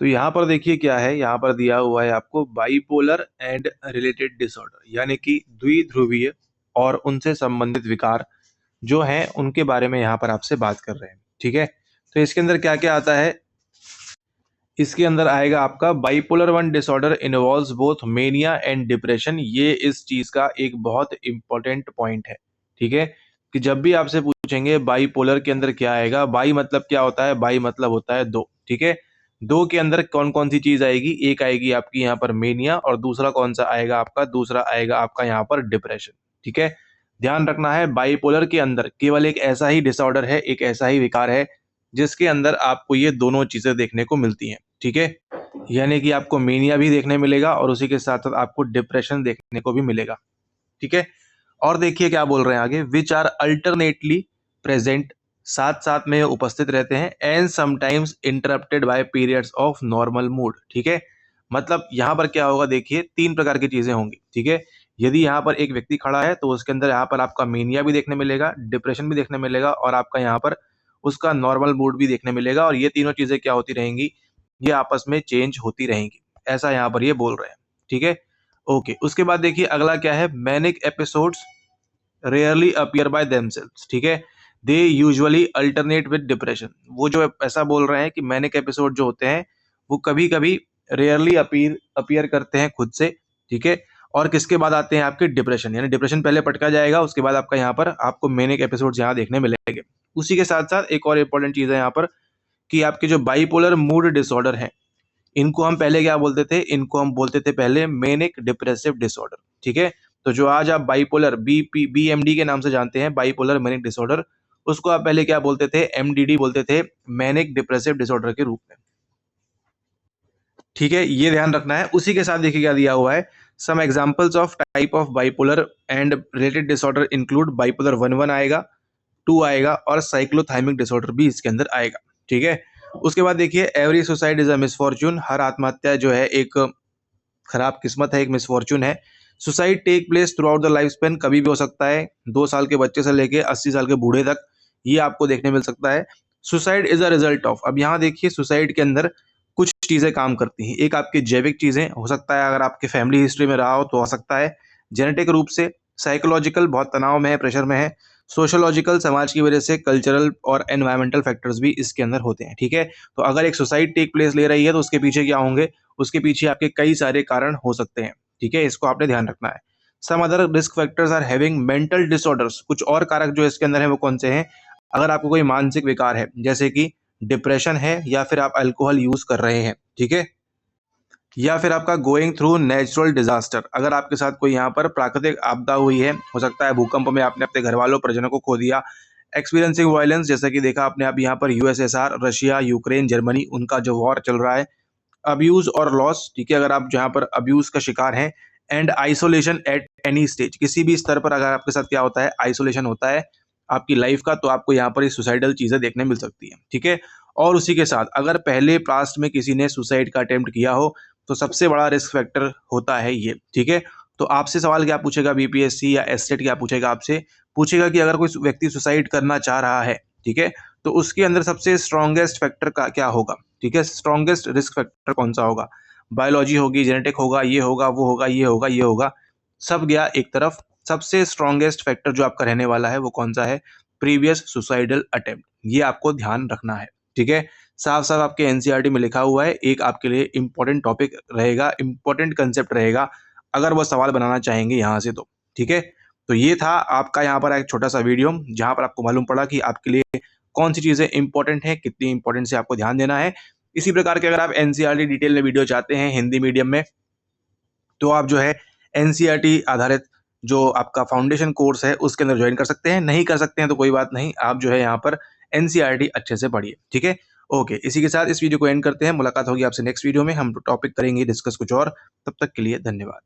तो यहाँ पर देखिए क्या है, यहाँ पर दिया हुआ है आपको बाइपोलर एंड रिलेटेड डिसऑर्डर, यानी कि द्विध्रुवीय और उनसे संबंधित विकार जो हैं उनके बारे में यहाँ पर आपसे बात कर रहे हैं। ठीक है, तो इसके अंदर क्या क्या आता है, इसके अंदर आएगा आपका bipolar one disorder involves both mania and depression. ये इस चीज का एक बहुत इंपॉर्टेंट पॉइंट है। ठीक है, कि जब भी आपसे पूछेंगे बाइपोलर के अंदर क्या आएगा, बाई मतलब क्या होता है, बाई मतलब होता है दो। ठीक है, दो के अंदर कौन कौन सी चीज आएगी, एक आएगी आपकी यहाँ पर मेनिया और दूसरा कौन सा आएगा आपका, दूसरा आएगा आपका यहाँ पर डिप्रेशन। ठीक है, ध्यान रखना है बाइपोलर के अंदर केवल एक ऐसा ही डिसऑर्डर है, एक ऐसा ही विकार है जिसके अंदर आपको ये दोनों चीजें देखने को मिलती हैं। ठीक है, यानी कि आपको मेनिया भी देखने मिलेगा और उसी के साथ साथ आपको डिप्रेशन देखने को भी मिलेगा। ठीक है, और देखिए क्या बोल रहे हैं आगे, विच आर अल्टरनेटली प्रेजेंट, साथ साथ में उपस्थित रहते हैं, and sometimes interrupted by periods of normal mood. ठीक है, मतलब यहाँ पर क्या होगा, देखिए तीन प्रकार की चीजें होंगी। ठीक है, यदि यहाँ पर एक व्यक्ति खड़ा है तो उसके अंदर यहाँ पर आपका मेनिया भी देखने मिलेगा, डिप्रेशन भी देखने मिलेगा और आपका यहाँ पर उसका नॉर्मल मूड भी देखने मिलेगा, और ये तीनों चीजें क्या होती रहेंगी, ये आपस में चेंज होती रहेंगी, ऐसा यहाँ पर ये बोल रहे हैं। ठीक है, ओके, उसके बाद देखिए अगला क्या है, manic episodes rarely appear by themselves. ठीक है, they usually alternate with depression. वो जो ऐसा बोल रहे हैं कि मैनिक एपिसोड जो होते हैं वो कभी कभी रेयरली अपीयर करते हैं खुद से। ठीक है, और किसके बाद आते हैं आपके डिप्रेशन, यानी डिप्रेशन पहले पटका जाएगा, उसके बाद आपका यहाँ पर आपको मैनिक एपिसोड यहाँ देखने मिलेंगे। उसी के साथ साथ एक और इंपॉर्टेंट चीज है यहाँ पर कि आपके जो बाइपोलर मूड डिसऑर्डर हैं इनको हम पहले क्या बोलते थे, इनको हम बोलते थे पहले मैनिक डिप्रेसिव डिसऑर्डर। ठीक है, तो जो आज आप बाइपोलर बीएमडी के नाम से जानते हैं, बाइपोलर मैनिक डिसऑर्डर, उसको आप पहले क्या बोलते थे, एमडीडी बोलते थे, मैनिक डिप्रेसिव डिसऑर्डर के रूप में। ठीक है, ये ध्यान रखना है। उसी के साथ देखिए क्या दिया हुआ है, some examples of type of bipolar and related disorder include bipolar 1 आएगा, 2 आएगा और साइक्लोथाइमिक डिसऑर्डर भी इसके अंदर आएगा। ठीक है, उसके बाद देखिए every suicide is a misfortune, हर आत्महत्या जो है एक खराब किस्मत है, एक मिसफॉर्च्यून है। Suicide take place throughout the life span, कभी भी हो सकता है, 2 साल के बच्चे से लेके 80 साल के बूढ़े तक ये आपको देखने मिल सकता है। Suicide is a result of, अब यहाँ देखिए सुसाइड के अंदर कुछ चीजें काम करती हैं, एक आपकी जैविक चीजें हो सकता है, अगर आपके फैमिली हिस्ट्री में रहा हो तो हो सकता है, जेनेटिक रूप से, साइकोलॉजिकल बहुत तनाव में है, प्रेशर में है, सोशोलॉजिकल समाज की वजह से, कल्चरल और एनवायरमेंटल फैक्टर्स भी इसके अंदर होते हैं। ठीक है, तो अगर एक सुसाइड टेक प्लेस ले रही है तो उसके पीछे क्या होंगे, उसके पीछे आपके कई सारे कारण हो सकते हैं। ठीक है, इसको आपने ध्यान रखना है। Some other risk factors are having mental disorders, कुछ और कारक जो इसके अंदर है वो कौन से हैं, अगर आपको कोई मानसिक विकार है जैसे कि डिप्रेशन है, या फिर आप अल्कोहल यूज कर रहे हैं, ठीक है, या फिर आपका गोइंग थ्रू नेचुरल डिजास्टर, अगर आपके साथ कोई यहाँ पर प्राकृतिक आपदा हुई है, हो सकता है भूकंप में आपने अपने घर वालों परिजनों को खो दिया, एक्सपीरियंसिंग वायलेंस, जैसे कि देखा आपने अब यहाँ पर यूएसएसआर, रशिया, यूक्रेन, जर्मनी, उनका जो वॉर चल रहा है, अब्यूज और लॉस। ठीक है, अगर आप जहाँ पर अब्यूज का शिकार हैं, and isolation at any stage, किसी भी स्तर पर अगर आपके साथ क्या होता है, आइसोलेशन होता है आपकी लाइफ का, तो आपको यहाँ पर ये सुसाइडल चीजें देखने मिल सकती है। ठीक है, और उसी के साथ अगर पहले पास्ट में किसी ने सुसाइड का अटेम्प्ट किया हो तो सबसे बड़ा रिस्क फैक्टर होता है ये। ठीक है, तो आपसे सवाल क्या पूछेगा बीपीएससी या एसटेट, क्या पूछेगा आपसे, पूछेगा कि अगर कोई व्यक्ति सुसाइड करना चाह रहा है, ठीक है, तो उसके अंदर सबसे स्ट्रॉन्गेस्ट फैक्टर का क्या होगा। ठीक है, स्ट्रॉन्गेस्ट रिस्क फैक्टर कौन सा होगा, बायोलॉजी होगी, जेनेटिक होगा, ये होगा, वो होगा, ये होगा, ये होगा, सब गया एक तरफ। सबसे स्ट्रॉन्गेस्ट फैक्टर जो आपका रहने वाला है वो कौन सा है, प्रीवियस सुसाइडल अटेम्प्ट, ये आपको ध्यान रखना है। ठीक है, साफ साफ आपके एनसीईआरटी में लिखा हुआ है, एक आपके लिए इंपॉर्टेंट टॉपिक रहेगा, इंपॉर्टेंट कंसेप्ट रहेगा, अगर वो सवाल बनाना चाहेंगे यहाँ से तो। ठीक है, तो ये था आपका यहाँ पर एक छोटा सा वीडियो जहाँ पर आपको मालूम पड़ा कि आपके लिए कौन सी चीजें इंपॉर्टेंट है, कितनी इंपॉर्टेंट से आपको ध्यान देना है। इसी प्रकार के अगर आप एनसीईआरटी डिटेल में वीडियो चाहते हैं हिंदी मीडियम में, तो आप जो है एनसीईआरटी आधारित जो आपका फाउंडेशन कोर्स है उसके अंदर ज्वाइन कर सकते हैं। नहीं कर सकते हैं तो कोई बात नहीं, आप जो है यहाँ पर एनसीईआरटी अच्छे से पढ़िए। ठीक है, ओके, इसी के साथ इस वीडियो को एंड करते हैं। मुलाकात होगी आपसे नेक्स्ट वीडियो में, हम टॉपिक करेंगे डिस्कस कुछ और। तब तक के लिए धन्यवाद।